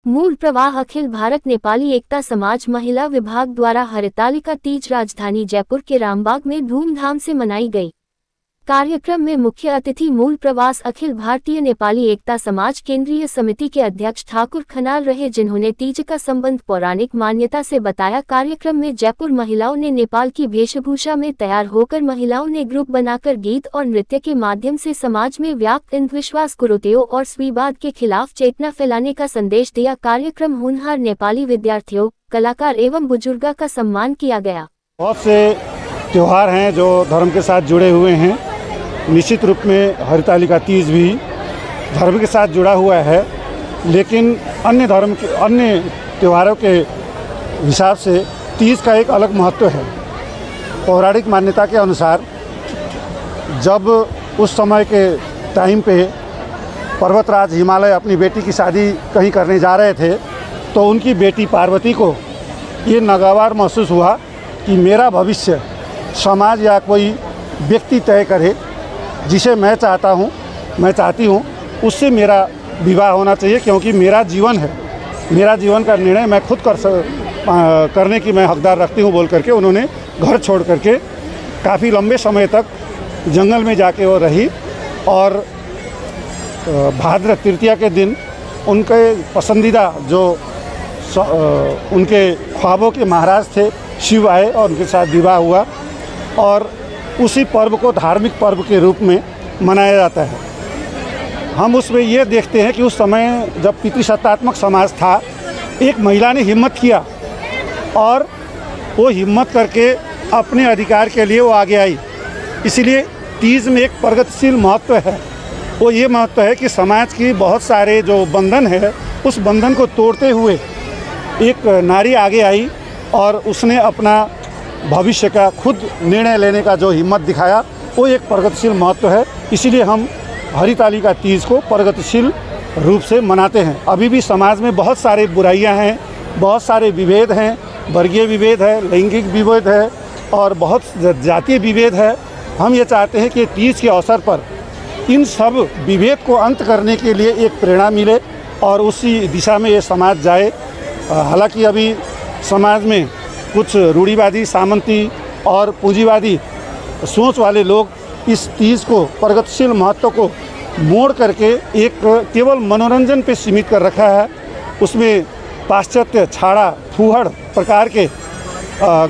मूल प्रवाह अखिल भारत नेपाली एकता समाज महिला विभाग द्वारा हरितालिका तीज राजधानी जयपुर के रामबाग में धूमधाम से मनाई गई। कार्यक्रम में मुख्य अतिथि मूल प्रवास अखिल भारतीय नेपाली एकता समाज केंद्रीय समिति के अध्यक्ष ठाकुर खनाल रहे, जिन्होंने तीज का संबंध पौराणिक मान्यता से बताया। कार्यक्रम में जयपुर महिलाओं ने नेपाल की वेशभूषा में तैयार होकर महिलाओं ने ग्रुप बनाकर गीत और नृत्य के माध्यम से समाज में व्याप्त अंधविश्वास, कुरीतियों और स्त्रीवाद के खिलाफ चेतना फैलाने का संदेश दिया। कार्यक्रम होनहार नेपाली विद्यार्थियों, कलाकार एवं बुजुर्गों का सम्मान किया गया। बहुत से त्योहार हैं जो धर्म के साथ जुड़े हुए हैं। निश्चित रूप में हरितालिका तीज भी धर्म के साथ जुड़ा हुआ है, लेकिन अन्य त्योहारों के हिसाब से तीज का एक अलग महत्व है। पौराणिक मान्यता के अनुसार जब उस समय के टाइम पे पर्वतराज हिमालय अपनी बेटी की शादी कहीं करने जा रहे थे, तो उनकी बेटी पार्वती को ये नागवार महसूस हुआ कि मेरा भविष्य समाज या कोई व्यक्ति तय करे, जिसे मैं चाहती हूँ उससे मेरा विवाह होना चाहिए, क्योंकि मेरा जीवन है, मेरा जीवन का निर्णय मैं खुद करने की मैं हकदार रखती हूँ बोल करके उन्होंने घर छोड़ करके काफ़ी लंबे समय तक जंगल में जाके वो रही। और भाद्र तृतीया के दिन उनके पसंदीदा जो उनके ख्वाबों के महाराज थे शिव आए और उनके साथ विवाह हुआ, और उसी पर्व को धार्मिक पर्व के रूप में मनाया जाता है। हम उसमें ये देखते हैं कि उस समय जब पितृसत्तात्मक समाज था, एक महिला ने हिम्मत किया और वो हिम्मत करके अपने अधिकार के लिए वो आगे आई। इसीलिए तीज में एक प्रगतिशील महत्व है। वो ये महत्व है कि समाज की बहुत सारे जो बंधन है, उस बंधन को तोड़ते हुए एक नारी आगे आई और उसने अपना भविष्य का खुद निर्णय लेने का जो हिम्मत दिखाया, वो एक प्रगतिशील महत्व है। इसीलिए हम हरितालिका तीज को प्रगतिशील रूप से मनाते हैं। अभी भी समाज में बहुत सारे बुराइयां हैं, बहुत सारे विभेद हैं, वर्गीय विभेद है, लैंगिक विभेद है और बहुत जातीय विभेद है। हम ये चाहते हैं कि तीज के अवसर पर इन सब विभेद को अंत करने के लिए एक प्रेरणा मिले और उसी दिशा में ये समाज जाए। हालांकि अभी समाज में कुछ रूढ़िवादी, सामंती और पूंजीवादी सोच वाले लोग इस तीज को प्रगतिशील महत्व को मोड़ करके एक केवल मनोरंजन पे सीमित कर रखा है। उसमें पाश्चात्य, छाड़ा, फूहड़ प्रकार के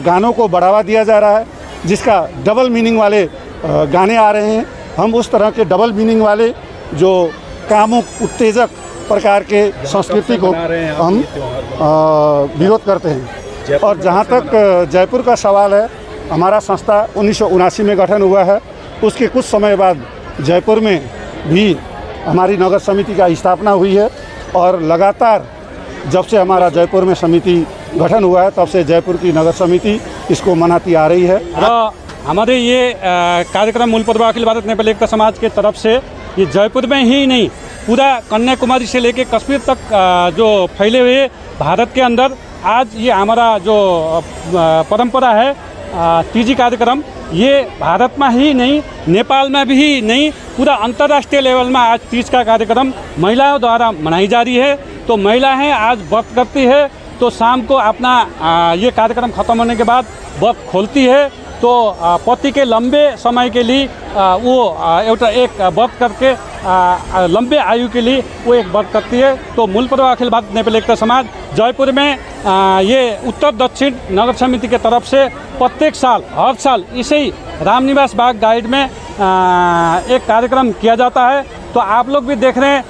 गानों को बढ़ावा दिया जा रहा है, जिसका डबल मीनिंग वाले गाने आ रहे हैं। हम उस तरह के डबल मीनिंग वाले जो कामुक, उत्तेजक प्रकार के संस्कृति को हम विरोध करते हैं। और जहाँ तक जयपुर का सवाल है, हमारा संस्था 1979 में गठन हुआ है। उसके कुछ समय बाद जयपुर में भी हमारी नगर समिति का स्थापना हुई है और लगातार जब से हमारा जयपुर में समिति गठन हुआ है, तब से जयपुर की नगर समिति इसको मनाती आ रही है। हमारे ये कार्यक्रम मूल प्रवाह अखिल भारत नेपाली एकता समाज के तरफ से ये जयपुर में ही नहीं, पूरा कन्याकुमारी से लेकर कश्मीर तक जो फैले हुए भारत के अंदर आज ये हमारा जो परंपरा है तीजी कार्यक्रम, ये भारत में ही नहीं, नेपाल में भी नहीं, पूरा अंतर्राष्ट्रीय लेवल में आज तीज का कार्यक्रम महिलाओं द्वारा मनाई जा रही है। तो महिलाएं आज व्रत करती है, तो शाम को अपना ये कार्यक्रम खत्म होने के बाद व्रत खोलती है, तो पति के लंबे समय के लिए वो एक व्रत करके लंबे आयु के लिए वो एक व्रत करती है। तो मूल प्रवाह अखिल भारत नेपाली एकता समाज जयपुर में ये उत्तर दक्षिण नगर समिति के तरफ से प्रत्येक साल, हर साल इसे ही रामनिवास बाग गाइड में एक कार्यक्रम किया जाता है। तो आप लोग भी देख रहे हैं,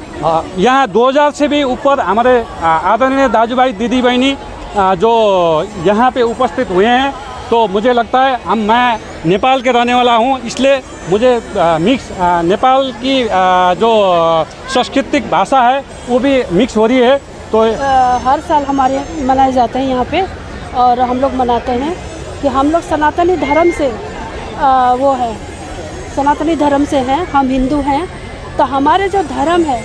यहाँ 2000 से भी ऊपर हमारे आदरणीय दाजू भाई, दीदी बहनी जो यहाँ पे उपस्थित हुए हैं। तो मुझे लगता है मैं नेपाल के रहने वाला हूँ, इसलिए मुझे मिक्स नेपाल की जो सांस्कृतिक भाषा है वो भी मिक्स हो रही है। तो हर साल हमारे मनाए जाते हैं यहाँ पे, और हम लोग मनाते हैं कि हम लोग सनातनी धर्म से वो है, सनातनी धर्म से हैं, हम हिंदू हैं। तो हमारे जो धर्म है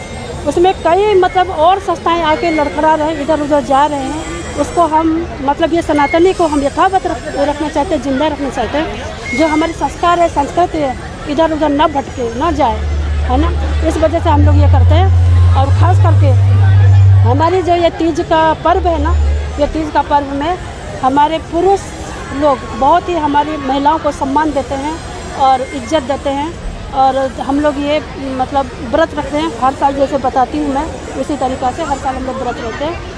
उसमें कई मतलब और संस्थाएं आके लड़खड़ा रहे हैं, इधर उधर जा रहे हैं, उसको हम मतलब ये सनातनी को हम यथावत रखना चाहते हैं, जिंदा रखना चाहते हैं। जो हमारे संस्कार है, संस्कृति है, इधर उधर न भटके, न जाए, है ना। इस वजह से हम लोग ये करते हैं। और ख़ास करके हमारी जो ये तीज का पर्व है ना, ये तीज का पर्व में हमारे पुरुष लोग बहुत ही हमारी महिलाओं को सम्मान देते हैं और इज्जत देते हैं। और हम लोग ये मतलब व्रत रखते हैं हर साल, जैसे बताती हूँ मैं, उसी तरीक़ा से हर साल हम लोग व्रत रहते हैं।